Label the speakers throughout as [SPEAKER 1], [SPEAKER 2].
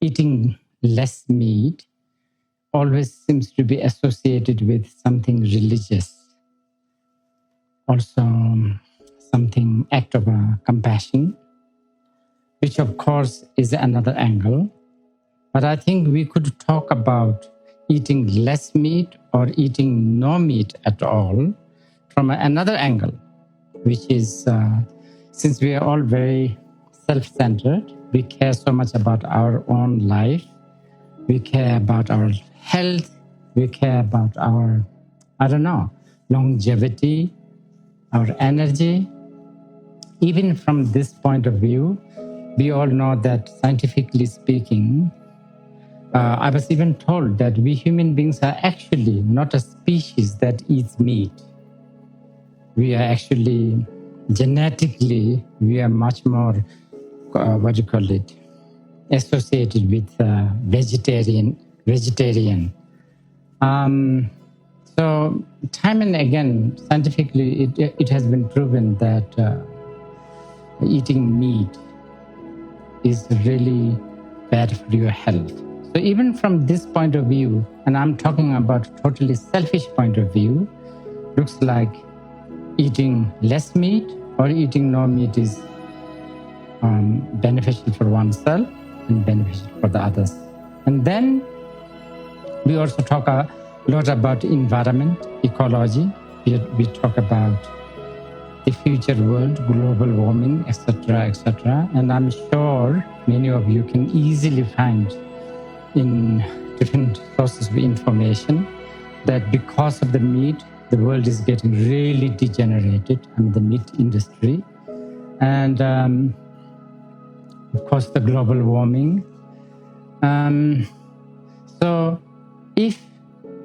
[SPEAKER 1] eating less meat always seems to be associated with something religious, also something act of compassion, which of course is another angle. But I think we could talk about eating less meat or eating no meat at all from another angle, which is since we are all very self-centered, we care so much about our own life, we care about our health, we care about our, longevity, our energy. Even from this point of view, we all know that scientifically speaking, I was even told that we human beings are actually not a species that eats meat. We are actually, genetically, we are much more, associated with vegetarian. So time and again, scientifically, it has been proven that eating meat is really bad for your health. So even from this point of view, and I'm talking about a totally selfish point of view, looks like eating less meat or eating no meat is beneficial for oneself and beneficial for the others. And then we also talk a lot about environment, ecology. We talk about the future world, global warming, etc., etc. And I'm sure many of you can easily find in different sources of information that because of the meat, the world is getting really degenerated, the meat industry. And of course, the global warming. So if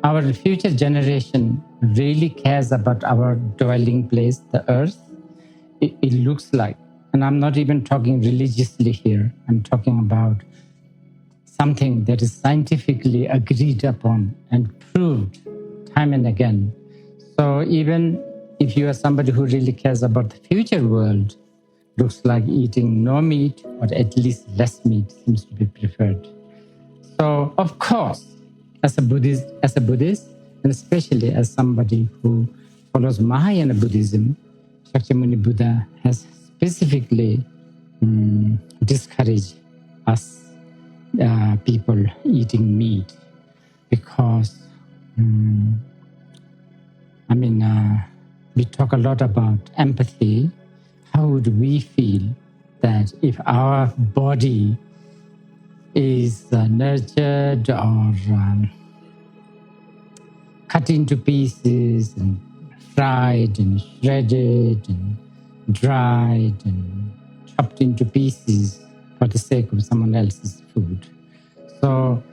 [SPEAKER 1] our future generation really cares about our dwelling place, the earth, it looks like, and I'm not even talking religiously here, I'm talking about something that is scientifically agreed upon and proved time and again. So even if you are somebody who really cares about the future world, looks like eating no meat or at least less meat seems to be preferred. So of course, as a Buddhist, and especially as somebody who follows Mahayana Buddhism, Shakyamuni Buddha has specifically discouraged us people eating meat because, we talk a lot about empathy. How would we feel that if our body is nurtured or cut into pieces and fried and shredded and dried and chopped into pieces for the sake of someone else's food? So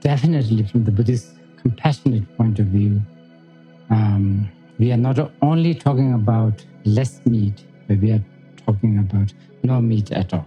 [SPEAKER 1] definitely from the Buddhist compassionate point of view, we are not only talking about less meat, but we are talking about no meat at all.